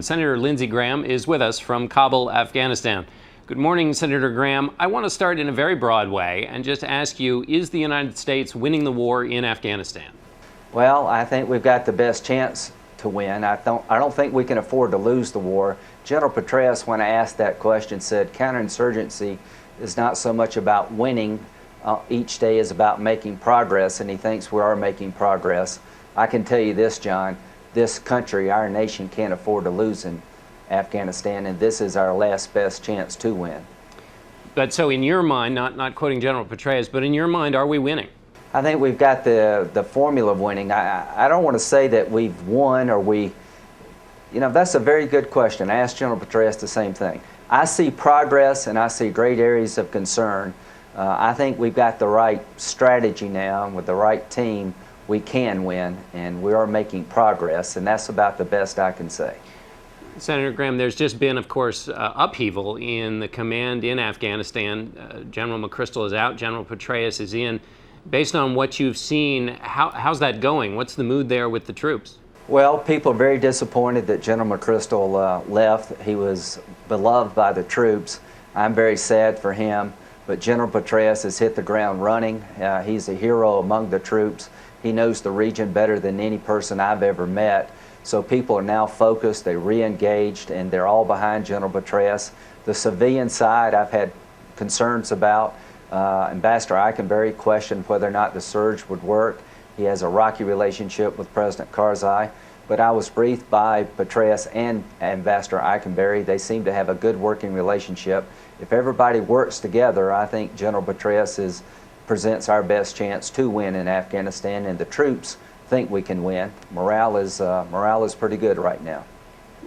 Senator Lindsey Graham is with us from Kabul, Afghanistan. Good morning, Senator Graham. I want to start in a very broad way and just ask you, is the United States winning the war in Afghanistan? Well, I think we've got the best chance to win. I don't think we can afford to lose the war. General Petraeus, when I asked that question, said counterinsurgency is not so much about winning. Each day is about making progress, and he thinks we are making progress. I can tell you this, John, this country, our nation, can't afford to lose in Afghanistan, and this is our last best chance to win. But so in your mind, not quoting General Petraeus, but in your mind, are we winning? I think we've got the formula of winning. I don't want to say that we've won or that's a very good question. I asked General Petraeus the same thing. I see progress and I see great areas of concern. I think we've got the right strategy now, and with the right team, we can win, and we are making progress, and that's about the best I can say. Senator Graham, there's just been, of course, upheaval in the command in Afghanistan. General McChrystal is out, General Petraeus is in. Based on what you've seen, how's that going? What's the mood there with the troops? Well, people are very disappointed that General McChrystal left. He was beloved by the troops. I'm very sad for him, but General Petraeus has hit the ground running. He's a hero among the troops. He knows the region better than any person I've ever met. So people are now focused, they re-engaged, and they're all behind General Petraeus. The civilian side I've had concerns about. Ambassador Eikenberry questioned whether or not the surge would work. He has a rocky relationship with President Karzai. But I was briefed by Petraeus and Ambassador Eikenberry. They seem to have a good working relationship. If everybody works together, I think General Petraeus presents our best chance to win in Afghanistan, and the troops think we can win. Morale is pretty good right now.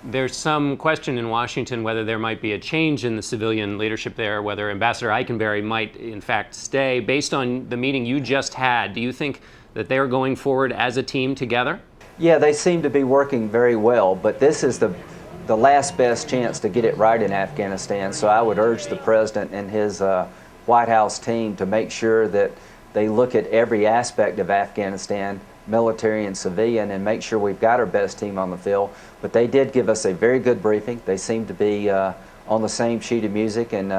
There's some question in Washington whether there might be a change in the civilian leadership there, whether Ambassador Eikenberry might in fact stay. Based on the meeting you just had, do you think that they're going forward as a team together? Yeah, they seem to be working very well, but this is the last best chance to get it right in Afghanistan, so I would urge the President and his White House team to make sure that they look at every aspect of Afghanistan, military and civilian, and make sure we've got our best team on the field. But they did give us a very good briefing. They seem to be on the same sheet of music, and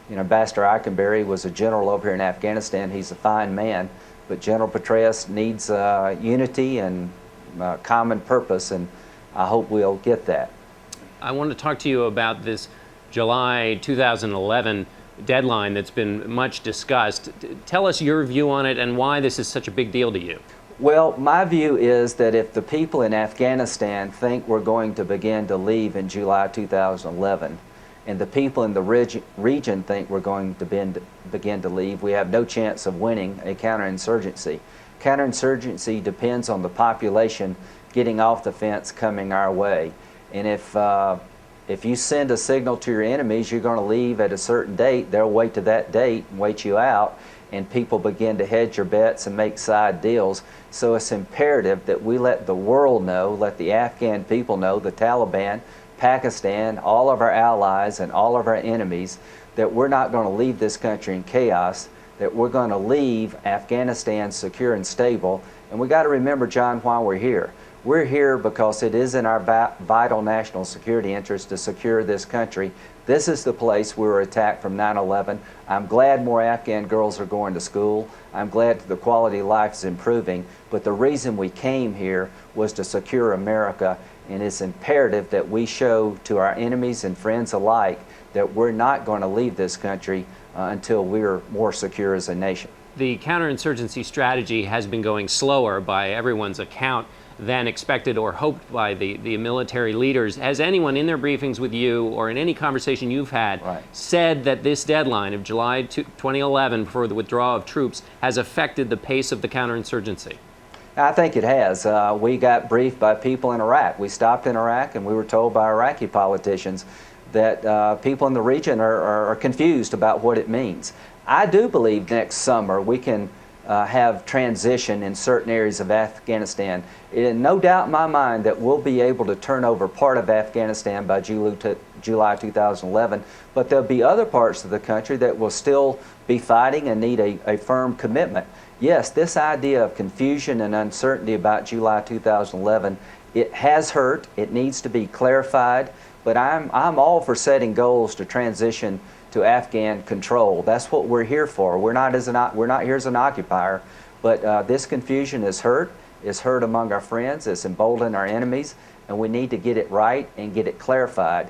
Ambassador Eikenberry was a general over here in Afghanistan. He's a fine man, but General Petraeus needs unity and common purpose, and I hope we'll get that. I want to talk to you about this July 2011 deadline that's been much discussed. Tell us your view on it and why this is such a big deal to you. Well, my view is that if the people in Afghanistan think we're going to begin to leave in July 2011, and the people in the region think we're going to begin to leave, we have no chance of winning a counterinsurgency. Counterinsurgency depends on the population getting off the fence coming our way. And if you send a signal to your enemies you're going to leave at a certain date, they'll wait to that date and wait you out, and people begin to hedge your bets and make side deals. So it's imperative that we let the world know, let the Afghan people know, the Taliban, Pakistan, all of our allies and all of our enemies, that we're not going to leave this country in chaos, that we're going to leave Afghanistan secure and stable. And we got to remember, John, why we're here. We're here because it is in our vital national security interest to secure this country. This is the place we were attacked from 9/11. I'm glad more Afghan girls are going to school. I'm glad the quality of life is improving. But the reason we came here was to secure America, and it's imperative that we show to our enemies and friends alike that we're not going to leave this country until we're more secure as a nation. The counterinsurgency strategy has been going slower by everyone's account than expected or hoped by the military leaders. Has anyone in their briefings with you or in any conversation you've had said that this deadline of July 2011 for the withdrawal of troops has affected the pace of the counterinsurgency? I think it has. We got briefed by people in Iraq. We stopped in Iraq and we were told by Iraqi politicians that people in the region are confused about what it means. I do believe next summer we can have transition in certain areas of Afghanistan. No doubt in my mind that we'll be able to turn over part of Afghanistan by July 2011, but there'll be other parts of the country that will still be fighting and need a firm commitment. Yes, this idea of confusion and uncertainty about July 2011 It has hurt. It needs to be clarified. But I'm all for setting goals to transition to Afghan control. That's what we're here for. We're not here as an occupier. But this confusion is hurt. It's hurt among our friends. It's emboldened our enemies. And we need to get it right and get it clarified.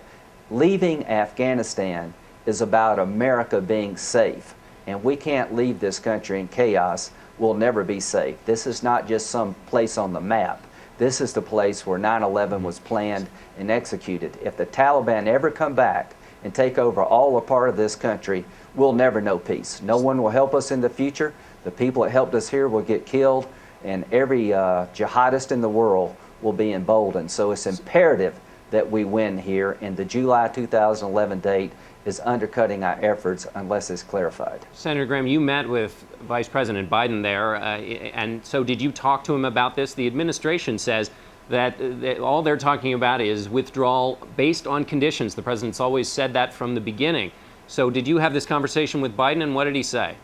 Leaving Afghanistan is about America being safe. And we can't leave this country in chaos. We'll never be safe. This is not just some place on the map. This is the place where 9/11 was planned and executed. If the Taliban ever come back and take over all a part of this country, we'll never know peace. No one will help us in the future. The people that helped us here will get killed, and every jihadist in the world will be emboldened. So it's imperative that we win here, and the July 2011 date is undercutting our efforts unless it's clarified. Senator Graham, you met with Vice President Biden there, and so did you talk to him about this? The administration says that all they're talking about is withdrawal based on conditions. The president's always said that from the beginning. So did you have this conversation with Biden, and what did he say?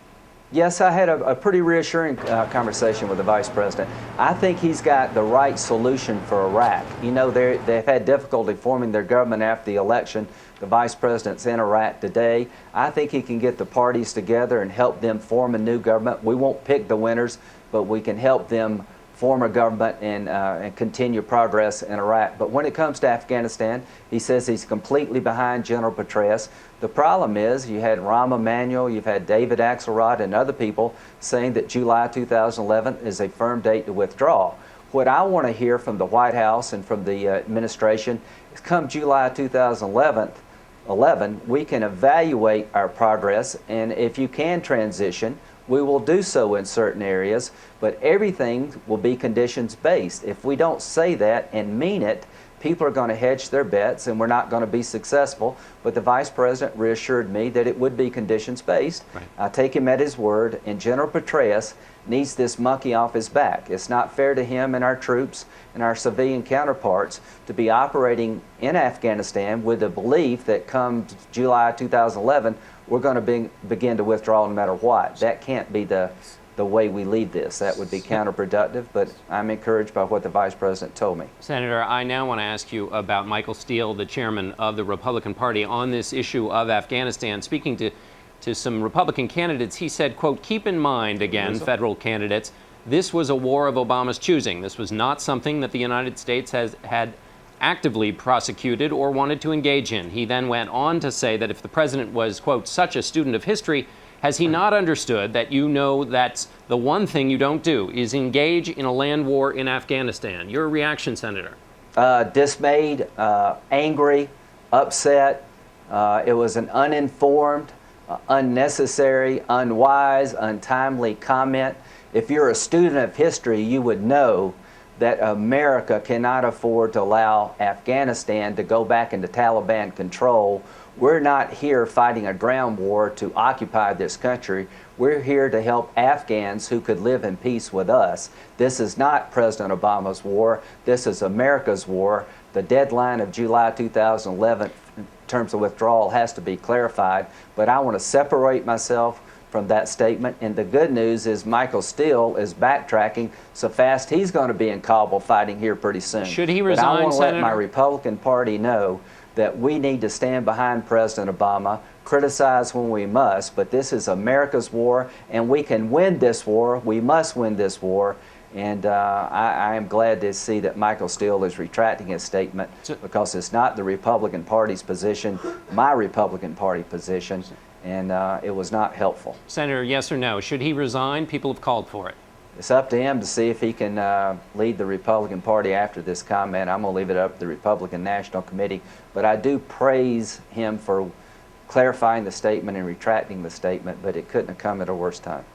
Yes, I had a pretty reassuring conversation with the Vice President. I think he's got the right solution for Iraq. You know, they've had difficulty forming their government after the election. The Vice President's in Iraq today. I think he can get the parties together and help them form a new government. We won't pick the winners, but we can help them form a government and continue progress in Iraq. But when it comes to Afghanistan, he says he's completely behind General Petraeus. The problem is you had Rahm Emanuel, you've had David Axelrod and other people saying that July 2011 is a firm date to withdraw. What I want to hear from the White House and from the administration is come July 2011, we can evaluate our progress, and if you can transition, we will do so in certain areas, but everything will be conditions based. If we don't say that and mean it, people are going to hedge their bets and we're not going to be successful. But the Vice President reassured me that it would be conditions based. Right. I take him at his word, and General Petraeus needs this monkey off his back. It's not fair to him and our troops and our civilian counterparts to be operating in Afghanistan with the belief that come July 2011 we're going to begin to withdraw no matter what. That can't be the way we lead this. That would be counterproductive, but I'm encouraged by what the Vice President told me. Senator, I now want to ask you about Michael Steele, the chairman of the Republican Party, on this issue of Afghanistan. Speaking to some Republican candidates, he said, quote, keep in mind, again, federal candidates, this was a war of Obama's choosing. This was not something that the United States had actively prosecuted or wanted to engage in. He then went on to say that if the president was, quote, such a student of history, has he not understood that you know that's the one thing you don't do is engage in a land war in Afghanistan? Your reaction, Senator? Dismayed, angry, upset. It was an uninformed, unnecessary, unwise, untimely comment. If you're a student of history, you would know that America cannot afford to allow Afghanistan to go back into Taliban control. We're not here fighting a ground war to occupy this country. We're here to help Afghans who could live in peace with us. This is not President Obama's war. This is America's war. The deadline of July 2011 in terms of withdrawal has to be clarified, but I want to separate myself from that statement. And the good news is Michael Steele is backtracking so fast he's going to be in Kabul fighting here pretty soon. Should he resign, but I want to Senator? let my Republican Party know that we need to stand behind President Obama, criticize when we must, but this is America's war, and we can win this war. We must win this war. And I am glad to see that Michael Steele is retracting his statement, because it's not the Republican Party's position, my Republican Party position, and it was not helpful. Senator, yes or no? Should he resign? People have called for it. It's up to him to see if he can lead the Republican Party after this comment. I'm going to leave it up to the Republican National Committee. But I do praise him for clarifying the statement and retracting the statement, but it couldn't have come at a worse time.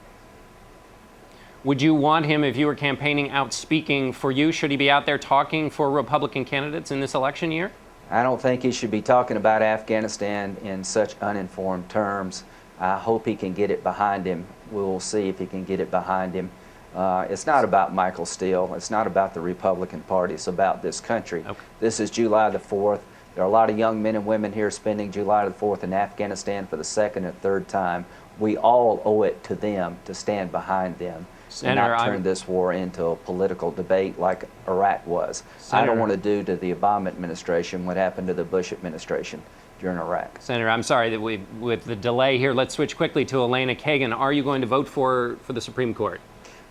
Would you want him, if you were campaigning, out speaking for you? Should he be out there talking for Republican candidates in this election year? I don't think he should be talking about Afghanistan in such uninformed terms. I hope he can get it behind him. We will see if he can get it behind him. It's not about Michael Steele. It's not about the Republican Party. It's about this country. Okay. This is July the 4th. There are a lot of young men and women here spending July the 4th in Afghanistan for the second and third time. We all owe it to them to stand behind them. and Senator, not turn this war into a political debate like Iraq was. I don't want to do to the Obama administration what happened to the Bush administration during Iraq. Senator, I'm sorry that with the delay here, let's switch quickly to Elena Kagan. Are you going to vote for the Supreme Court?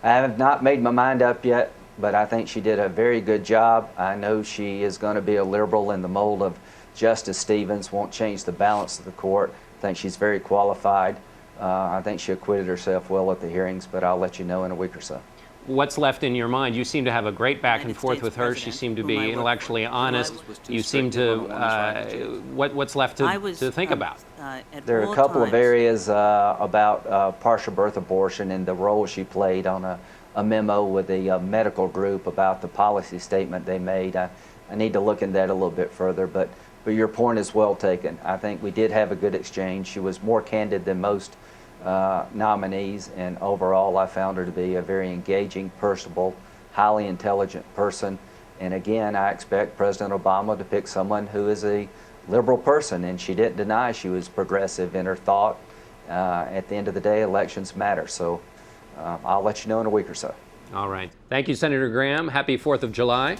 I have not made my mind up yet, but I think she did a very good job. I know she is going to be a liberal in the mold of Justice Stevens, won't change the balance of the court. I think she's very qualified. I think she acquitted herself well at the hearings, but I'll let you know in a week or so. What's left in your mind? You seem to have a great back and forth with her. She seemed to be intellectually honest. You seem to, what's left to think about? There are a couple of areas about partial birth abortion and the role she played on a memo with the medical group about the policy statement they made. I need to look into that a little bit further, but your point is well taken. I think we did have a good exchange. She was more candid than most nominees, and overall I found her to be a very engaging, personable, highly intelligent person. And again, I expect President Obama to pick someone who is a liberal person, and she didn't deny she was progressive in her thought. At the end of the day, elections matter, so I'll let you know in a week or so. All right. Thank you, Senator Graham. Happy 4th of July.